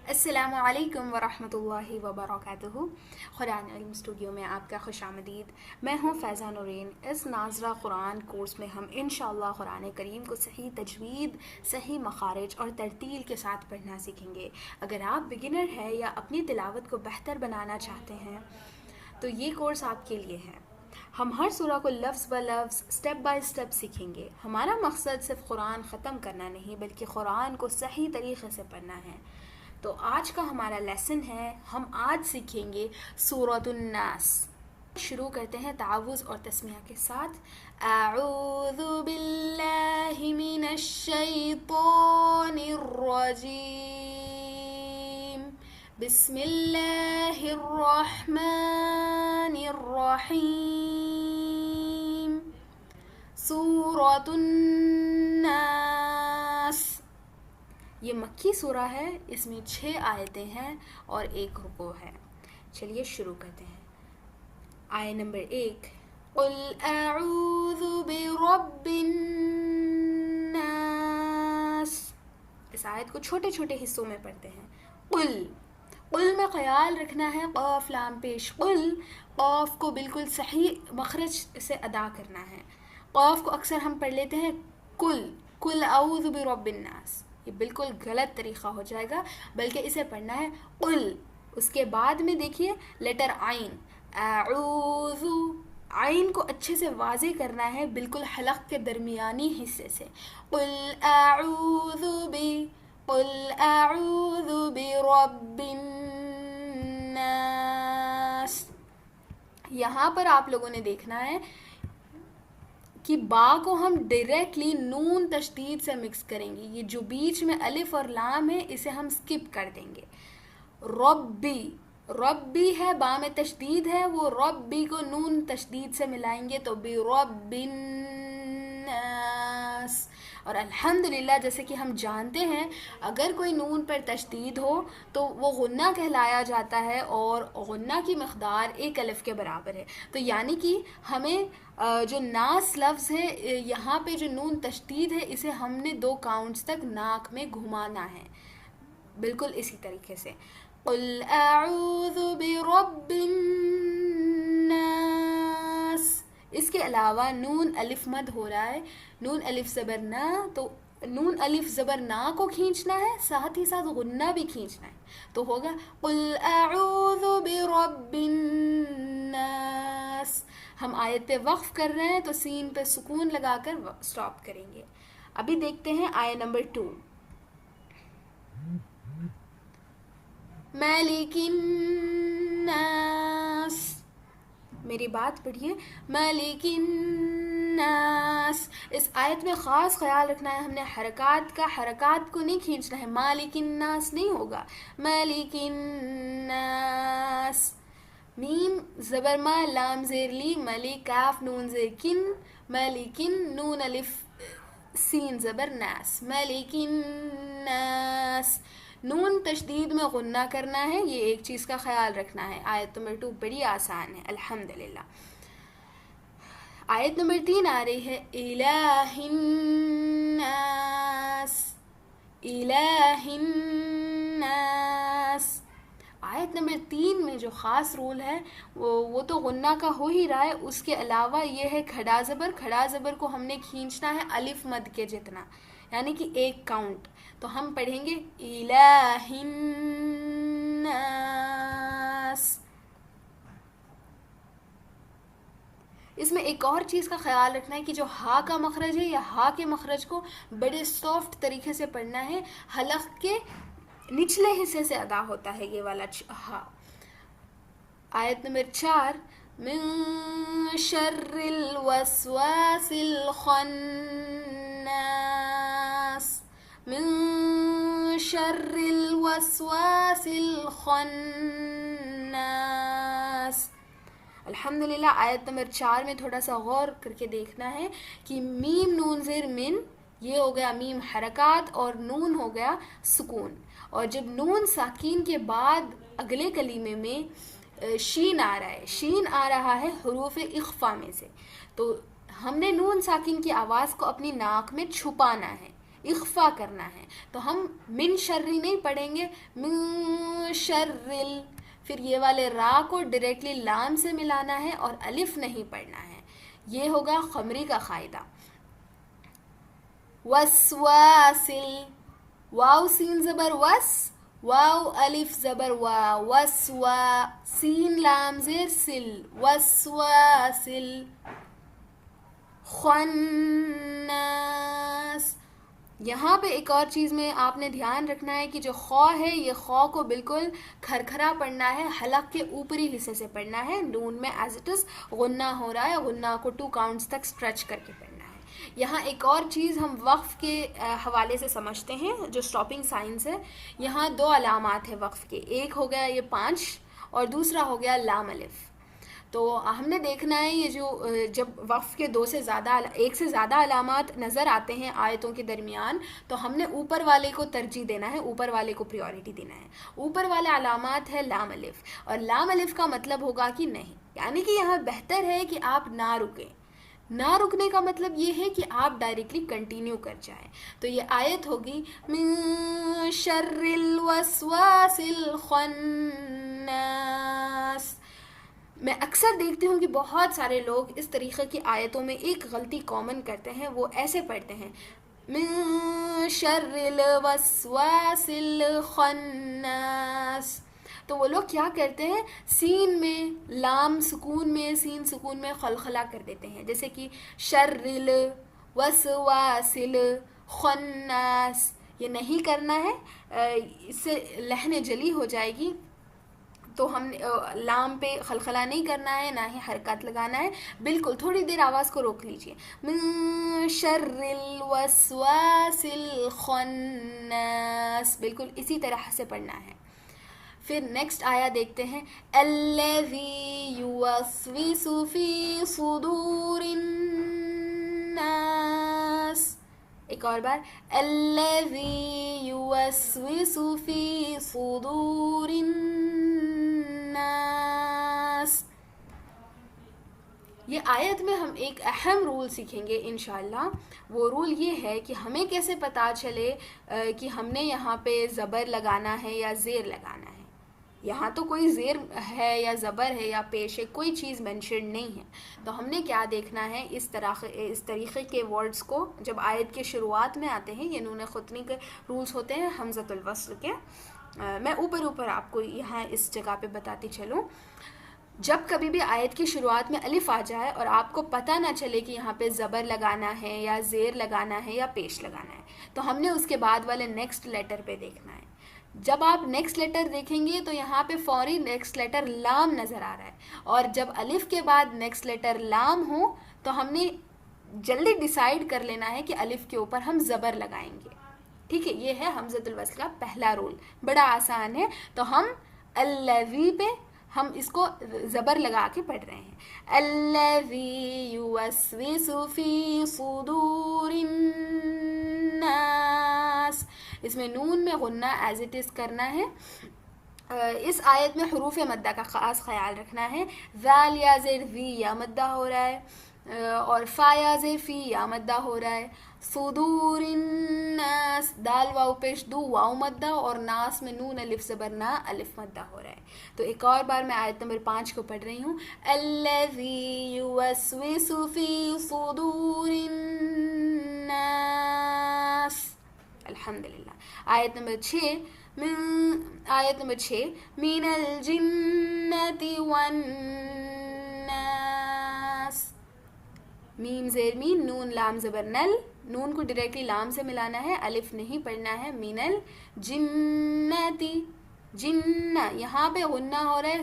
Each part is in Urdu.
السلام علیکم ورحمۃ اللہ وبرکاتہ۔ قرآن علم اسٹوڈیو میں آپ کا خوش آمدید۔ میں ہوں فیضہ نورین۔ اس ناظرہ قرآن کورس میں ہم انشاءاللہ قرآن کریم کو صحیح تجوید، صحیح مخارج اور ترتیل کے ساتھ پڑھنا سیکھیں گے۔ اگر آپ بگنر ہیں یا اپنی تلاوت کو بہتر بنانا چاہتے ہیں تو یہ کورس آپ کے لیے ہے۔ ہم ہر سورہ کو لفظ ب لفظ، سٹیپ بائی سٹیپ سیکھیں گے۔ ہمارا مقصد صرف قرآن ختم کرنا نہیں بلکہ قرآن کو صحیح طریقے سے پڑھنا ہے۔ تو آج کا ہمارا لیسن ہے، ہم آج سیکھیں گے سورۃ الناس۔ شروع کرتے ہیں تعوذ اور تسمیہ کے ساتھ۔ اعوذ باللہ من الشیطان الرجیم، بسم اللہ الرحمن الرحیم۔ سورۃ الناس یہ مکی سورہ ہے، اس میں 6 آیتیں ہیں اور 1 رکوع ہے۔ چلیے شروع کرتے ہیں۔ آیت نمبر 1، قل اعوذ برب الناس۔ اس آیت کو چھوٹے چھوٹے حصوں میں پڑھتے ہیں۔ قل، قل میں خیال رکھنا ہے، قاف لام پیش قل، قاف کو بالکل صحیح مخرج سے ادا کرنا ہے۔ قاف کو اکثر ہم پڑھ لیتے ہیں کل، قل اعوذ برب الناس، یہ بالکل غلط طریقہ ہو جائے گا، بلکہ اسے پڑھنا ہے قل۔ اس کے بعد میں دیکھیے لیٹر عین، اعوذ، عین کو اچھے سے واضح کرنا ہے بالکل حلق کے درمیانی حصے سے۔ قل اعوذ قل اعوذ برب الناس۔ یہاں پر آپ لوگوں نے دیکھنا ہے کہ با کو ہم ڈائریکٹلی نون تشدید سے مکس کریں گے۔ یہ جو بیچ میں الف اور لام ہے اسے ہم سکپ کر دیں گے۔ ربی، ربی ہے، با میں تشدید ہے، وہ ربی کو نون تشدید سے ملائیں گے تو برب الناس۔ اور الحمدللہ جیسے کہ ہم جانتے ہیں اگر کوئی نون پر تشدید ہو تو وہ غنہ کہلایا جاتا ہے اور غنہ کی مقدار 1 الف کے برابر ہے۔ تو یعنی کہ ہمیں جو ناس لفظ ہے یہاں پہ جو نون تشدید ہے اسے ہم نے 2 کاؤنٹس تک ناک میں گھمانا ہے، بالکل اسی طریقے سے۔ قل اعوذ برب الناس۔ اس کے علاوہ نون الف مد ہو رہا ہے، نون الف زبر نا، تو نون الف زبر نا کو کھینچنا ہے، ساتھ ہی ساتھ غنہ بھی کھینچنا ہے، تو ہوگا قل اعوذ برب الناس۔ ہم آیت پہ وقف کر رہے ہیں تو سین پہ سکون لگا کر سٹاپ کریں گے۔ ابھی دیکھتے ہیں آیت نمبر 2، مالک الناس۔ میری بات پڑھیے، مالک الناس۔ اس آیت میں خاص خیال رکھنا ہے، ہم نے حرکات کو نہیں کھینچنا ہے، مالک الناس نہیں ہوگا، مالک الناس۔ میم زبر ما، لام زیر لی، ملی کاف نون زیر کن، مالکن نون الف سین زبر ناس، مالک الناس۔ نون تشدید میں غنہ کرنا ہے، یہ ایک چیز کا خیال رکھنا ہے۔ آیت نمبر 2 بڑی آسان ہے الحمدللہ۔ آیت نمبر 3 آ رہی ہے، الہ الناس، الہ الناس۔ آیت نمبر 3 میں جو خاص رول ہے وہ تو غنہ کا ہو ہی رہا ہے، اس کے علاوہ یہ ہے کھڑا زبر، کھڑا زبر کو ہم نے کھینچنا ہے الف مد کے جتنا، یعنی کہ 1 کاؤنٹ، تو ہم پڑھیں گے الہ الناس۔ اس میں ایک اور چیز کا خیال رکھنا ہے کہ جو ہا کا مخرج ہے یا ہا کے مخرج کو بڑے سافٹ طریقے سے پڑھنا ہے، حلق کے نچلے حصے سے ادا ہوتا ہے یہ والا ہا۔ آیت نمبر 4، من شر الوسواس الخناس، من شر الوسواس الخناس۔ الحمدللہ آیت نمبر 4 میں تھوڑا سا غور کر کے دیکھنا ہے کہ میم نون زیر من، یہ ہو گیا میم حرکات اور نون ہو گیا سکون، اور جب نون ساکین کے بعد اگلے کلمے میں شین آ رہا ہے، شین آ رہا ہے حروف اخفا میں سے، تو ہم نے نون ساکن کی آواز کو اپنی ناک میں چھپانا ہے، اخفا کرنا ہے. تو ہم من شرری نہیں پڑھیں گے, من شرل, پھر یہ والے را کو ڈائریکٹلی لام سے ملانا ہے اور الف نہیں پڑھنا ہے. یہ ہوگا خمری کا قاعدہ. وسواسل, واو سین زبر وس, واو الف زبر وا, وسوا, سین لام زیر سل, وسواسل. خناس, یہاں پہ ایک اور چیز میں آپ نے دھیان رکھنا ہے کہ جو خو ہے یہ خو کو بالکل کھرکھرا پڑھنا ہے, حلق کے اوپری حصے سے پڑھنا ہے. نون میں ایز اٹ از غنہ ہو رہا ہے, غنہ کو 2 کاؤنٹس تک اسٹریچ کر کے پڑھنا ہے. یہاں ایک اور چیز ہم وقف کے حوالے سے سمجھتے ہیں جو اسٹاپنگ سائنس ہے. یہاں 2 علامات ہیں وقف کے, ایک ہو گیا یہ 5 اور دوسرا ہو گیا لام الف. تو ہم نے دیکھنا ہے یہ جو جب وقف کے 2 سے زیادہ 1 سے زیادہ علامات نظر آتے ہیں آیتوں کے درمیان, تو ہم نے اوپر والے کو ترجیح دینا ہے, اوپر والے کو پریورٹی دینا ہے. اوپر والے علامات ہے لام الف, اور لام الف کا مطلب ہوگا کہ نہیں, یعنی کہ یہاں بہتر ہے کہ آپ نہ رکیں. نہ رکنے کا مطلب یہ ہے کہ آپ ڈائریکٹلی کنٹینیو کر جائیں. تو یہ آیت ہوگی من شر الوسواس الخناس. میں اکثر دیکھتی ہوں کہ بہت سارے لوگ اس طریقے کی آیتوں میں ایک غلطی کامن کرتے ہیں, وہ ایسے پڑھتے ہیں من شر الوسواس الخناس. تو وہ لوگ کیا کرتے ہیں, سین میں لام سکون میں سین سکون میں خلخلا کر دیتے ہیں, جیسے کہ شر الوسواس الخناس. یہ نہیں کرنا ہے, اس سے لحن جلی ہو جائے گی. تو ہم لام پہ خلخلا نہیں کرنا ہے, نہ ہی حرکات لگانا ہے. بالکل تھوڑی دیر آواز کو روک لیجئے. من شر الوسواس الخناس, بالکل اسی طرح سے پڑھنا ہے. پھر نیکسٹ آیا دیکھتے ہیں, الذی یوسوس فی صدور الناس. ایک اور بار, الذی یوسوس فی صدور الناس. یہ آیت میں ہم ایک اہم رول سیکھیں گے انشاءاللہ. وہ رول یہ ہے کہ ہمیں کیسے پتا چلے کہ ہم نے یہاں پہ زبر لگانا ہے یا زیر لگانا ہے. یہاں تو کوئی زیر ہے یا زبر ہے یا پیش ہے, کوئی چیز مینشن نہیں ہے. تو ہم نے کیا دیکھنا ہے, اس طریقے کے ورڈز کو جب آیت کے شروعات میں آتے ہیں, یہ نون خطنی کے رولز ہوتے ہیں حمزۃ الوصل کے. میں اوپر آپ کو یہاں اس جگہ پہ بتاتی چلوں. جب کبھی بھی آیت کی شروعات میں الف آ جائے اور آپ کو پتہ نہ چلے کہ یہاں پہ زبر لگانا ہے یا زیر لگانا ہے یا پیش لگانا ہے, تو ہم نے اس کے بعد والے نیکسٹ لیٹر پہ دیکھنا ہے. جب آپ نیکسٹ لیٹر دیکھیں گے تو یہاں پہ فوری نیکسٹ لیٹر لام نظر آ رہا ہے, اور جب الف کے بعد نیکسٹ لیٹر لام ہو تو ہم نے جلدی ڈیسائیڈ کر لینا ہے کہ الف کے اوپر ہم زبر لگائیں گے. ٹھیک ہے, یہ ہے حمزۃ الوصل کا پہلا رول, بڑا آسان ہے. تو ہم الذی پہ ہم اس کو زبر لگا کے پڑھ رہے ہیں, الذی یوسوس فی صدور الناس. اس میں نون میں غنہ ایز اٹ از کرنا ہے. اس آیت میں حروف مدہ کا خاص خیال رکھنا ہے. ذال یا زیر ذی یا مدہ ہو رہا ہے, اور فا یا زیر فی یا مدہ ہو رہا ہے. صدور الناس, دال واو پیش دو واو مدہ, اور ناس میں نون الف زبر نا الف مدہ ہو رہا ہے. تو ایک اور بار میں آیت نمبر 5 کو پڑھ رہی ہوں, الذی یوسوس فی صدور الناس. الحمدللہ. آیت نمبر 6 من الجنۃ والناس. میم زیر مین, نون لام زبر نل, نون کو ڈائریکٹلی لام سے ملانا ہے, الف نہیں پڑھنا ہے. من الجنتی, جنہ یہاں پہ غنہ ہو رہا ہے,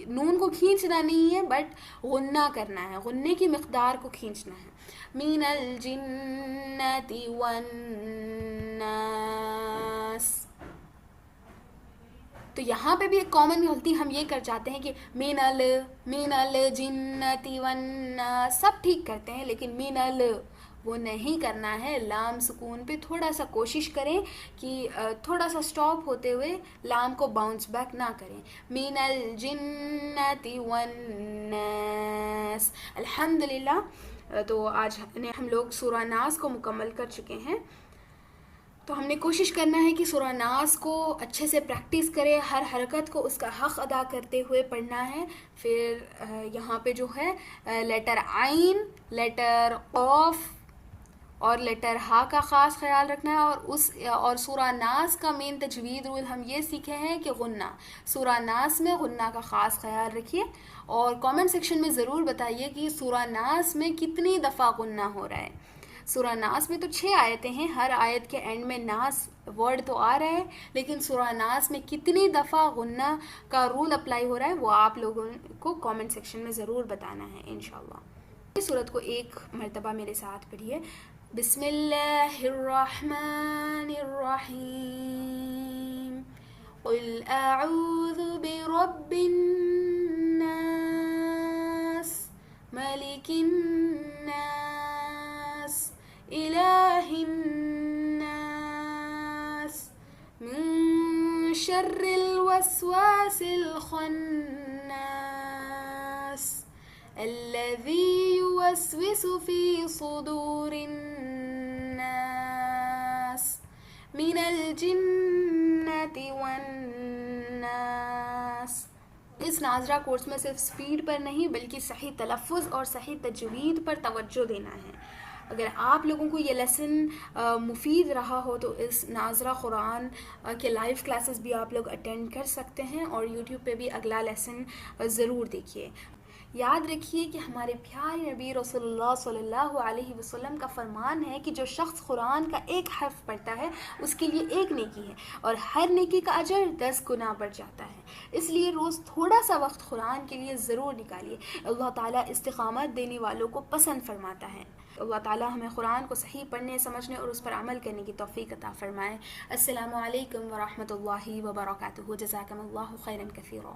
نون کو کھینچنا نہیں ہے بٹ غنہ کرنا ہے, غنے کی مقدار کو کھینچنا ہے. من الجنۃ والناس. تو یہاں پہ بھی ایک کامن غلطی ہم یہ کر جاتے ہیں کہ من الجنۃ والناس, سب ٹھیک کرتے ہیں لیکن من وہ نہیں کرنا ہے. لام سکون پہ تھوڑا سا کوشش کریں کہ تھوڑا سا سٹاپ ہوتے ہوئے لام کو باؤنس بیک نہ کریں. من الجنۃ والناس. الحمدللہ. تو آج ہم لوگ سورہ ناس کو مکمل کر چکے ہیں. تو ہم نے کوشش کرنا ہے کہ سورہ ناس کو اچھے سے پریکٹس کرے، ہر حرکت کو اس کا حق ادا کرتے ہوئے پڑھنا ہے. پھر یہاں پہ جو ہے لیٹر عین، لیٹر قاف اور لیٹر ہا کا خاص خیال رکھنا ہے. اور سورہ ناس کا مین تجوید رول ہم یہ سیکھے ہیں کہ غنہ، سورہ ناس میں غنہ کا خاص خیال رکھیے. اور کامنٹ سیکشن میں ضرور بتائیے کہ سورہ ناس میں کتنی دفعہ غنہ ہو رہا ہے. سورہ ناس میں تو 6 آیتیں ہیں، ہر آیت کے اینڈ میں ناس ورڈ تو آ رہا ہے، لیکن سورہ ناس میں کتنی دفعہ غنہ کا رول اپلائی ہو رہا ہے وہ آپ لوگوں کو کامنٹ سیکشن میں ضرور بتانا ہے انشاءاللہ. اس صورت کو ایک مرتبہ میرے ساتھ پڑھیے. بسم اللہ الرحمن الرحیم. قل اعوذ برب الناس ملک الناس الہ الناس من شر الوسواس الخناس الذي يوسوس في صدور الناس من الجنة والناس. اس ناظرہ کورس میں صرف سپیڈ پر نہیں بلکہ صحیح تلفظ اور صحیح تجوید پر توجہ دینا ہے. اگر آپ لوگوں کو یہ لیسن مفید رہا ہو تو اس ناظرہ قرآن کے لائیو کلاسز بھی آپ لوگ اٹینڈ کر سکتے ہیں، اور یوٹیوب پہ بھی اگلا لیسن ضرور دیکھیے. یاد رکھیے کہ ہمارے پیارے نبی رسول اللہ صلی اللہ علیہ وسلم کا فرمان ہے کہ جو شخص قرآن کا ایک حرف پڑھتا ہے اس کے لیے ایک نیکی ہے، اور ہر نیکی کا اجر 10 گنا بڑھ جاتا ہے. اس لیے روز تھوڑا سا وقت قرآن کے لیے ضرور نکالیے. اللہ تعالیٰ استقامت دینے والوں کو پسند فرماتا ہے. اللہ تعالیٰ ہمیں قرآن کو صحیح پڑھنے، سمجھنے اور اس پر عمل کرنے کی توفیق عطا فرمائے. السلام علیکم ورحمۃ اللہ وبرکاتہ. جزاکم اللہ خیرا کثیرا.